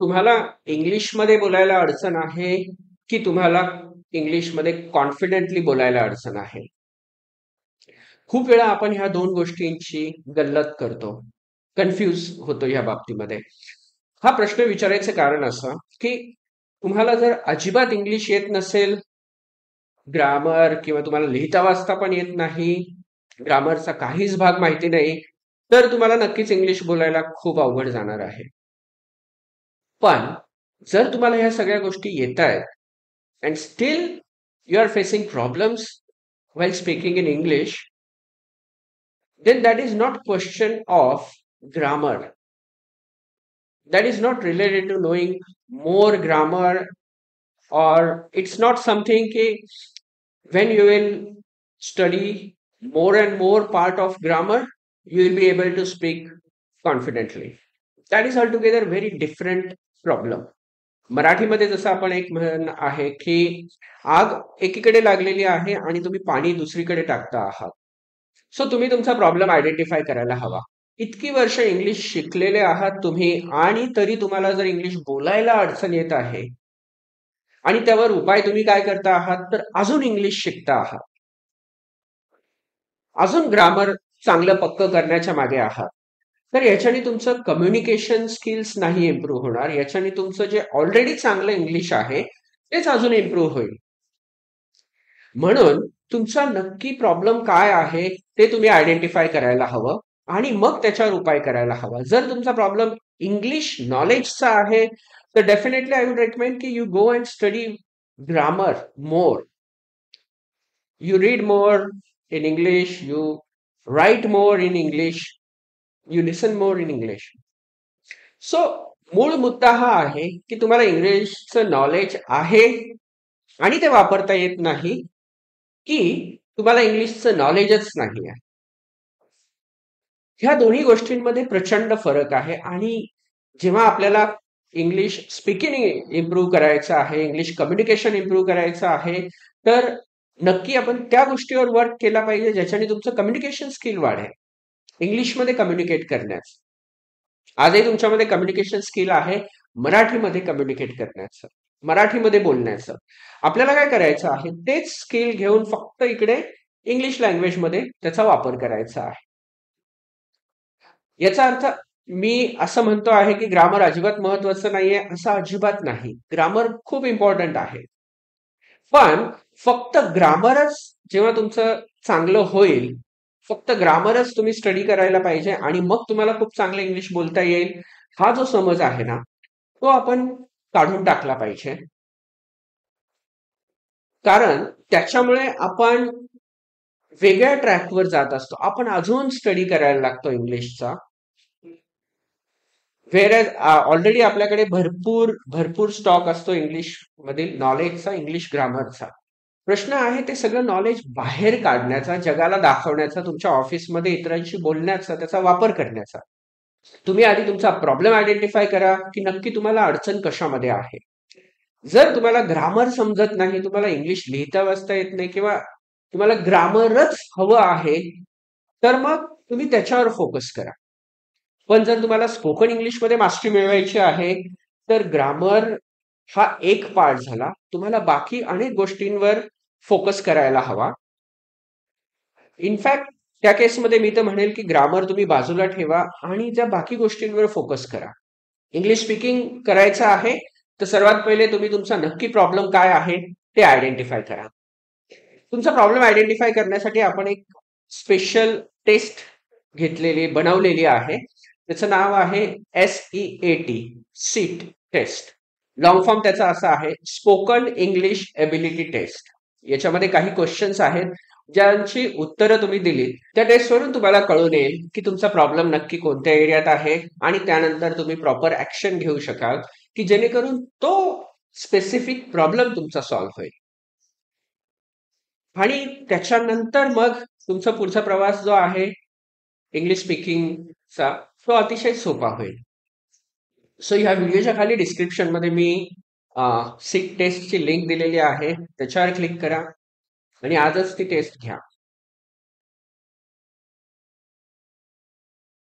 तुम्हाला इंग्लिशमध्ये बोलायला अडचण आहे की तुम्हाला इंग्लिशमध्ये कॉन्फिडेंटली बोलायला अडचण आहे? खूप वेळा आपण ह्या दोन गोष्टींची गल्लत करतो, कन्फ्यूज होतो ह्या बाबतीमध्ये. हा प्रश्न विचारायचं कारण असं की तुम्हाला जर अजिबात इंग्लिश येत नसेल, ग्रामर किंवा तुम्हाला लिहिता वाचता पण येत नाही, ग्रामरचा काहीच भाग माहिती नाही, तर तुम्हाला नक्कीच इंग्लिश बोलायला खूप अवघड जाणार आहे. पण जर तुम्हाला ह्या सगळ्या गोष्टी येत आहेत and still you are facing problems while speaking in English, then that is not question of grammar. That is not related to knowing more grammar, or it's not something ki when you will study more and more part of grammar, you will be able to speak confidently. That is altogether very different problem. मराठीमध्ये जसं आपण एक म्हण आहे की आग एकीकडे लागलेली आहे आणि तुम्ही पाणी दुसरीकडे टाकता आहात. सो तुम्ही तुमचा प्रॉब्लेम आयडेंटिफाय करायला हवा. इतकी वर्ष इंग्लिश शिकलेले आहात तुम्ही आणि तरी तुम्हाला जर इंग्लिश बोलायला अडचण येत आहे आणि त्यावर उपाय तुम्ही काय करता आहात, तर अजून इंग्लिश शिकता आहात, अजून ग्रामर चांगलं पक्क करण्याच्या मागे आहात. तर याच्याने तुमचं कम्युनिकेशन स्किल्स नाही इम्प्रूव्ह होणार. याच्याने तुमचं जे ऑलरेडी चांगलं इंग्लिश आहे तेच अजून इम्प्रूव्ह होईल. म्हणून तुमचा नक्की प्रॉब्लेम काय आहे ते तुम्ही आयडेंटिफाय करायला हवं आणि मग त्याच्यावर उपाय करायला हवा. जर तुमचा प्रॉब्लेम इंग्लिश नॉलेजचा आहे तर डेफिनेटली आय वुड रेकमेंड की you go and study grammar more. You read more in English, you write more in English, you listen more in English. So मूळ मुद्दा हा आहे की तुम्हाला इंग्लिशचं नॉलेज आहे आणि ते वापरता येत नाही, की तुम्हाला इंग्लिशचं नॉलेजच नाही आहे. ह्या दोन्ही गोष्टींमध्ये प्रचंड फरक आहे. आणि जेव्हा आपल्याला इंग्लिश स्पीकिंग इम्प्रूव्ह करायचं आहे, इंग्लिश कम्युनिकेशन इम्प्रूव्ह करायचं आहे, तर नक्की आपण त्या गोष्टीवर वर्क केला पाहिजे ज्याच्याने तुमचं कम्युनिकेशन स्किल वाढेल. इंग्लिशमध्ये कम्युनिकेट करण्याचं आजही तुमच्यामध्ये कम्युनिकेशन स्किल आहे, मराठीमध्ये कम्युनिकेट करण्याचं, मराठीमध्ये बोलण्याचं. आपल्याला काय करायचं आहे, तेच स्किल घेऊन फक्त इकडे इंग्लिश लँग्वेजमध्ये त्याचा वापर करायचा आहे. याचा अर्थ मी असं म्हणतो आहे की ग्रामर अजिबात महत्वाचं नाहीये, असं अजिबात नाही. ग्रामर खूप इम्पॉर्टंट आहे. पण फक्त ग्रामरच जेव्हा तुमचं चांगलं होईल, फक्त ग्रामरच तुम्ही स्टडी करायला पाहिजे आणि मग तुम्हाला खूप चांगलं इंग्लिश बोलता येईल, हा जो समज आहे ना, तो आपण काढून टाकला पाहिजे. कारण त्याच्यामुळे आपण वेगळ्या ट्रॅकवर जात असतो. आपण अजून स्टडी करायला लागतो इंग्लिशचा. व्हेअर ऑलरेडी आपल्याकडे भरपूर भरपूर स्टॉक असतो इंग्लिश मधील नॉलेजचा, इंग्लिश ग्रामरचा. प्रश्न आहे ते सगळं नॉलेज बाहेर काढण्याचा, जगाला दाखवण्याचा, तुमच्या ऑफिसमध्ये इतरांशी बोलण्याचा, त्याचा वापर करण्याचा. तुम्ही आधी तुमचा प्रॉब्लेम आयडेंटिफाय करा की नक्की तुम्हाला अडचण कशामध्ये आहे. जर तुम्हाला ग्रामर समजत नाही, तुम्हाला इंग्लिश लिहिता वाचता येत नाही किंवा तुम्हाला ग्रामरच हवं आहे, तर मग तुम्ही त्याच्यावर फोकस करा. पण जर तुम्हाला स्पोकन इंग्लिशमध्ये मास्टरी मिळवायची आहे, तर ग्रामर हा एक पार्ट झाला. तुम्हाला बाकी अनेक गोष्टींवर फोकस करायला हवा. इनफॅक्ट त्या केसमध्ये मी तर म्हणेल की ग्रामर तुम्ही बाजूला ठेवा आणि त्या बाकी गोष्टींवर फोकस करा. इंग्लिश स्पीकिंग करायचं आहे तर सर्वात पहिले तुम्ही तुमचा नक्की प्रॉब्लेम काय आहे ते आयडेंटिफाय करा. तुमचा प्रॉब्लेम आयडेंटिफाय करण्यासाठी आपण एक स्पेशल टेस्ट बनवलेली आहे. त्याचं नाव आहे SEAT, seat test. Long form त्याचा असा आहे, स्पोकन इंग्लिश एबिलिटी टेस्ट. याच्यामध्ये काही क्वेश्चन्स आहेत ज्यांची उत्तरं तुम्ही दिलीत, त्या टेस्टवरून तुम्हाला कळून येईल की तुमचा प्रॉब्लेम नक्की कोणत्या एरियात आहे आणि त्यानंतर तुम्ही प्रॉपर ऍक्शन घेऊ शकाल की जेणेकरून तो स्पेसिफिक प्रॉब्लेम तुमचा सॉल्व्ह होईल. आणि त्याच्यानंतर मग तुमचा पुढचा प्रवास जो आहे इंग्लिश स्पीकिंगचा, तो अतिशय सोपा होईल. सो ह्या व्हिडिओच्या खाली डिस्क्रिप्शनमध्ये मी सीट टेस्टची लिंक दिलेली आहे, त्याच्यावर क्लिक करा आणि आजच ती टेस्ट घ्या.